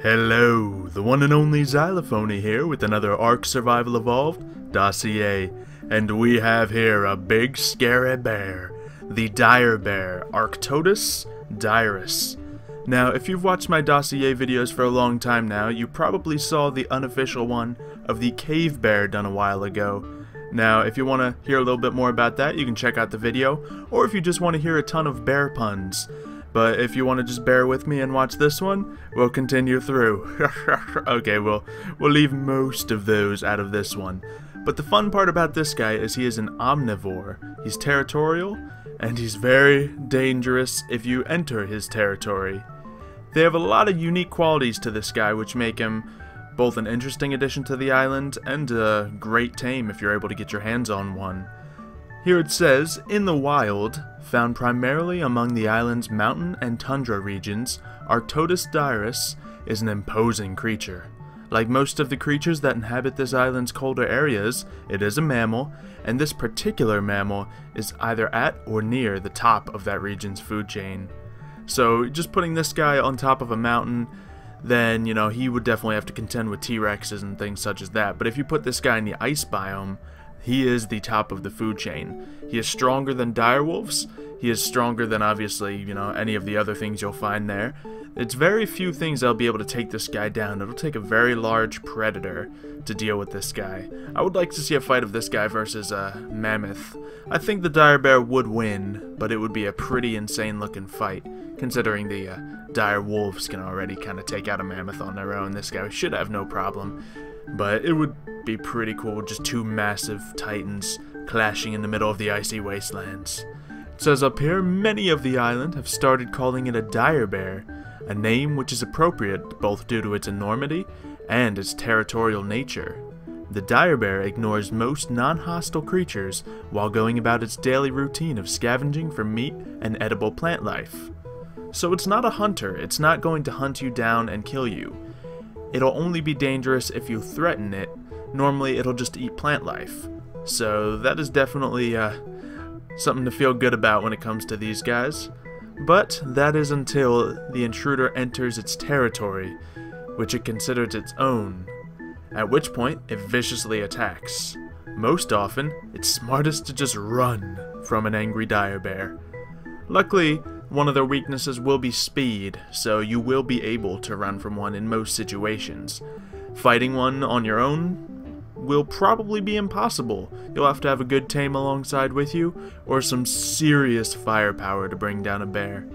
Hello, the one and only Xylophoney here with another ARK Survival Evolved Dossier, and we have here a big scary bear, the dire bear, Arctodus dirus. Now, if you've watched my Dossier videos for a long time now, you probably saw the unofficial one of the cave bear done a while ago. Now, if you want to hear a little bit more about that, you can check out the video, or if you just want to hear a ton of bear puns. But if you want to just bear with me and watch this one, we'll continue through. Okay, we'll leave most of those out of this one. But the fun part about this guy is he is an omnivore. He's territorial, and he's very dangerous if you enter his territory. They have a lot of unique qualities to this guy, which make him both an interesting addition to the island and a great tame if you're able to get your hands on one. Here it says, in the wild, found primarily among the island's mountain and tundra regions, Arctodus dirus is an imposing creature. Like most of the creatures that inhabit this island's colder areas, it is a mammal, and this particular mammal is either at or near the top of that region's food chain. So just putting this guy on top of a mountain, then, he would definitely have to contend with T-Rexes and things such as that. But if you put this guy in the ice biome, he is the top of the food chain. He is stronger than direwolves. He is stronger than, obviously, any of the other things you'll find there. It's very few things that'll be able to take this guy down. It'll take a very large predator to deal with this guy. I would like to see a fight of this guy versus a mammoth. I think the dire bear would win, but it would be a pretty insane looking fight, considering the dire wolves can already kind of take out a mammoth on their own. This guy should have no problem. But it would be pretty cool, just two massive titans clashing in the middle of the icy wastelands. It says up here, many of the island have started calling it a dire bear, a name which is appropriate both due to its enormity and its territorial nature. The dire bear ignores most non-hostile creatures while going about its daily routine of scavenging for meat and edible plant life. So it's not a hunter, it's not going to hunt you down and kill you. It'll only be dangerous if you threaten it. Normally it'll just eat plant life. So that is definitely something to feel good about when it comes to these guys. But that is until the intruder enters its territory, which it considers its own, at which point it viciously attacks. Most often, it's smartest to just run from an angry dire bear. Luckily, one of their weaknesses will be speed, so you will be able to run from one in most situations. Fighting one on your own will probably be impossible. You'll have to have a good tame alongside with you, or some serious firepower to bring down a bear.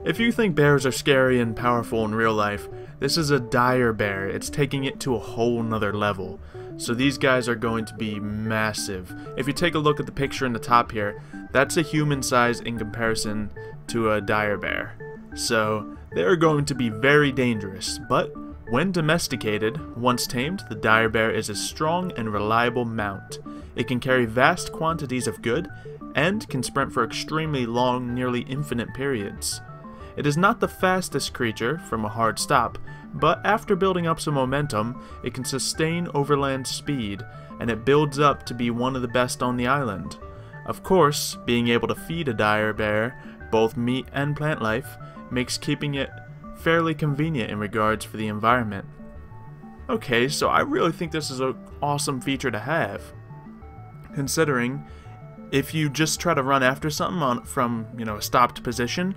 If you think bears are scary and powerful in real life, this is a dire bear. It's taking it to a whole nother level. So these guys are going to be massive. If you take a look at the picture in the top here, that's a human size in comparison to a dire bear. So they're going to be very dangerous, but when domesticated, once tamed, the dire bear is a strong and reliable mount. It can carry vast quantities of good and can sprint for extremely long, nearly infinite periods. It is not the fastest creature from a hard stop, but after building up some momentum, it can sustain overland speed, and it builds up to be one of the best on the island. Of course, being able to feed a dire bear both meat and plant life makes keeping it fairly convenient in regards for the environment. Okay, so I really think this is an awesome feature to have, considering if you just try to run after something from a stopped position,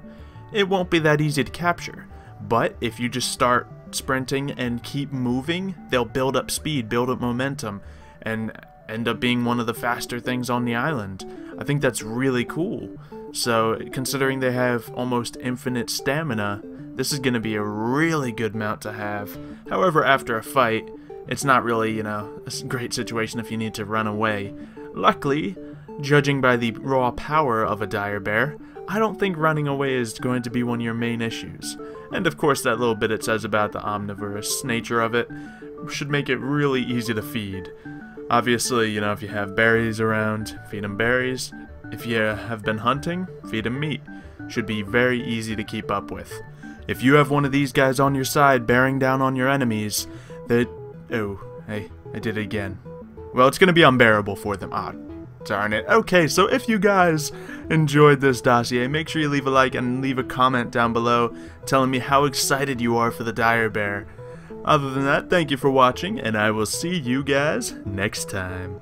it won't be that easy to capture. But if you just start sprinting and keep moving, they'll build up speed, build up momentum, and end up being one of the faster things on the island. I think that's really cool. So considering they have almost infinite stamina, this is going to be a really good mount to have. However, after a fight, it's not really, a great situation if you need to run away. Luckily, judging by the raw power of a dire bear, I don't think running away is going to be one of your main issues. And of course that little bit it says about the omnivorous nature of it should make it really easy to feed. Obviously, if you have berries around, feed them berries. If you have been hunting, feed them meat. Should be very easy to keep up with. If you have one of these guys on your side bearing down on your enemies, oh, hey, I did it again. Well, it's going to be unbearable for them. Darn it. Okay, so if you guys enjoyed this dossier, make sure you leave a like and leave a comment down below telling me how excited you are for the dire bear. Other than that, thank you for watching, and I will see you guys next time.